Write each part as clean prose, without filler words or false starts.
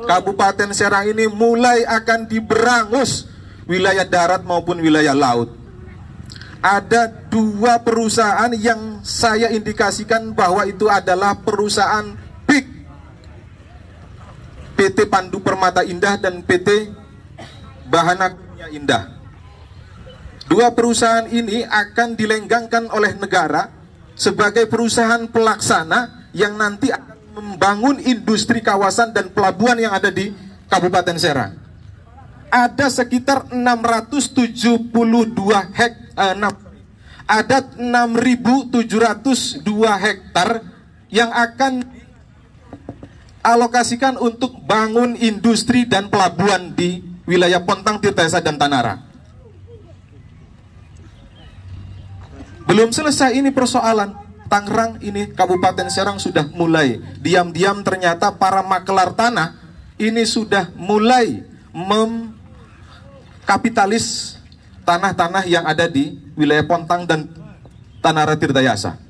Kabupaten Serang ini mulai akan diberangus wilayah darat maupun wilayah laut. Ada 2 perusahaan yang saya indikasikan bahwa itu adalah perusahaan big, PT Pandu Permata Indah dan PT Bahana Kurnia Indah. 2 perusahaan ini akan dilenggangkan oleh negara sebagai perusahaan pelaksana yang nanti akan membangun industri kawasan dan pelabuhan yang ada di Kabupaten Serang. Ada sekitar 6.702 hektar yang akan alokasikan untuk bangun industri dan pelabuhan di wilayah Pontang, Tirtayasa dan Tanara. Belum selesai ini persoalan. Tangerang ini Kabupaten Serang sudah mulai diam-diam, ternyata para makelar tanah ini sudah mulai kapitalis tanah-tanah yang ada di wilayah Pontang dan Tanara Tirtayasa.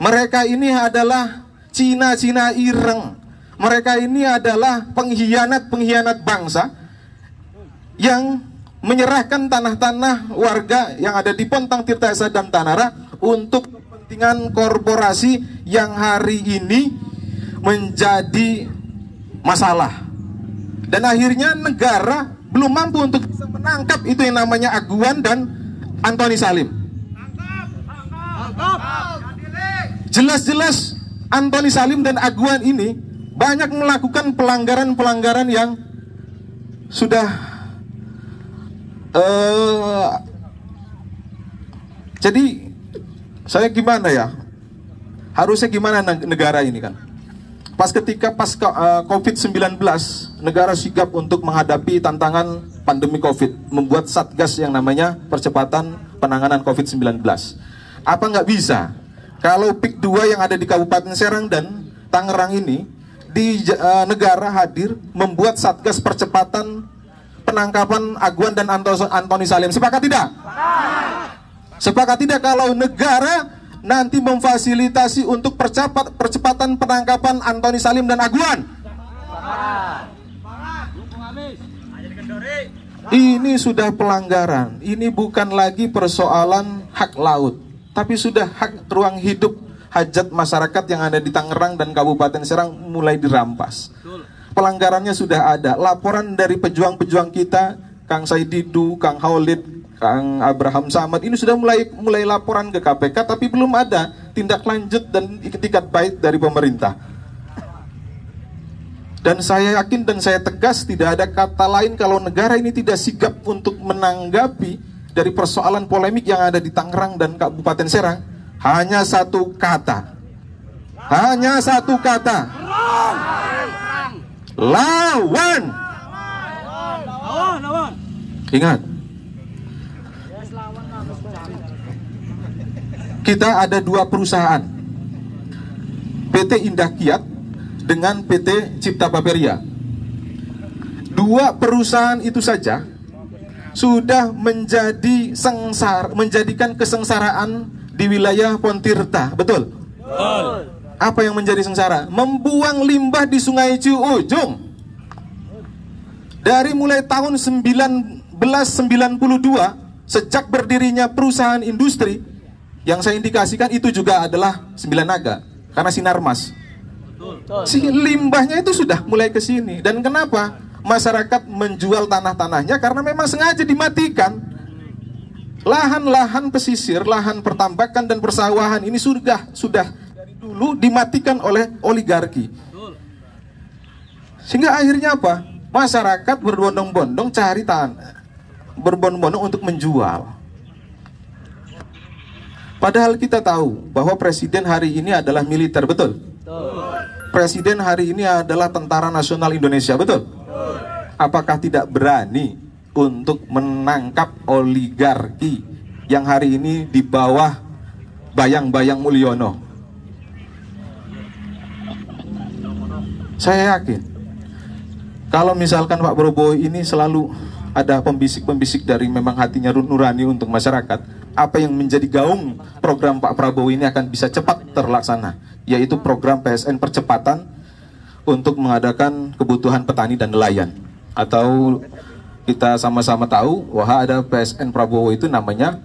Mereka ini adalah Cina-Cina ireng. Mereka ini adalah pengkhianat-pengkhianat bangsa yang menyerahkan tanah-tanah warga yang ada di Pontang, Tirtayasa dan Tanara untuk kepentingan korporasi yang hari ini menjadi masalah. Dan akhirnya negara belum mampu untuk bisa menangkap itu yang namanya Aguan dan Antoni Salim. Jelas-jelas Antoni Salim dan Aguan ini banyak melakukan pelanggaran-pelanggaran yang sudah jadi saya gimana ya? Harusnya gimana negara ini kan? Ketika COVID-19, negara sigap untuk menghadapi tantangan pandemi COVID, membuat satgas yang namanya percepatan penanganan COVID-19. Apa nggak bisa? Kalau PIK 2 yang ada di Kabupaten Serang dan Tangerang ini, di negara hadir membuat satgas percepatan penangkapan Aguan dan Antoni Salim. Sepakat tidak? Sepakat tidak kalau negara nanti memfasilitasi untuk percepatan penangkapan Antoni Salim dan Aguan? Ini sudah pelanggaran. Ini bukan lagi persoalan hak laut, tapi sudah hak ruang hidup, hajat masyarakat yang ada di Tangerang dan Kabupaten Serang mulai dirampas. Pelanggarannya sudah ada. Laporan dari pejuang-pejuang kita, Kang Saididu, Kang Haulid, Kang Abraham Samad, ini sudah mulai laporan ke KPK, tapi belum ada tindak lanjut dan itikat baik dari pemerintah. Dan saya yakin dan saya tegas, tidak ada kata lain kalau negara ini tidak sigap untuk menanggapi dari persoalan polemik yang ada di Tangerang dan Kabupaten Serang. Hanya satu kata. Hanya satu kata. Lawan. Ingat, kita ada 2 perusahaan, PT Indah Kiat dengan PT Cipta Paperia. 2 perusahaan itu saja sudah menjadikan kesengsaraan di wilayah Pontirta. Betul? Betul. Apa yang menjadi sengsara? Membuang limbah di Sungai Ciujung. Dari mulai tahun 1992, sejak berdirinya perusahaan industri, yang saya indikasikan itu juga adalah Sembilan Naga, karena Sinarmas. Si limbahnya itu sudah mulai ke sini. Dan kenapa masyarakat menjual tanah-tanahnya? Karena memang sengaja dimatikan. Lahan-lahan pesisir, lahan pertambakan dan persawahan ini sudah dari dulu dimatikan oleh oligarki. Sehingga akhirnya apa? Masyarakat berbondong-bondong cari tanah, berbondong-bondong untuk menjual. Padahal kita tahu bahwa presiden hari ini adalah militer, betul? Presiden hari ini adalah Tentara Nasional Indonesia, betul? Apakah tidak berani untuk menangkap oligarki yang hari ini di bawah bayang-bayang Mulyono? Saya yakin kalau misalkan Pak Prabowo ini selalu ada pembisik-pembisik dari memang hatinya nurani untuk masyarakat, apa yang menjadi gaung program Pak Prabowo ini akan bisa cepat terlaksana, yaitu program PSN percepatan untuk mengadakan kebutuhan petani dan nelayan. Atau kita sama-sama tahu bahwa ada PSN Prabowo itu namanya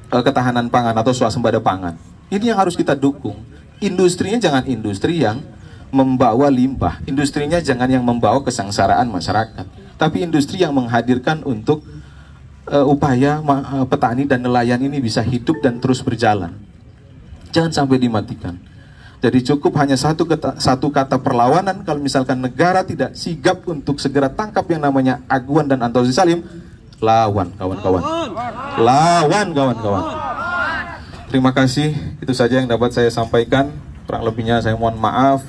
ketahanan pangan atau swasembada pangan. Ini yang harus kita dukung. Industrinya jangan industri yang membawa limbah, industrinya jangan yang membawa kesengsaraan masyarakat, tapi industri yang menghadirkan untuk upaya petani dan nelayan ini bisa hidup dan terus berjalan. Jangan sampai dimatikan. Jadi cukup hanya satu kata perlawanan. Kalau misalkan negara tidak sigap untuk segera tangkap yang namanya Agwan dan Antosi Salim, lawan kawan-kawan. Lawan kawan-kawan. Terima kasih, itu saja yang dapat saya sampaikan. Kurang lebihnya saya mohon maaf.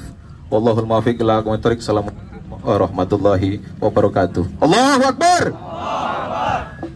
Wallahul muwaffiq ila aqwamit thoriq. Assalamualaikum warahmatullahi wabarakatuh. Allahu Akbar.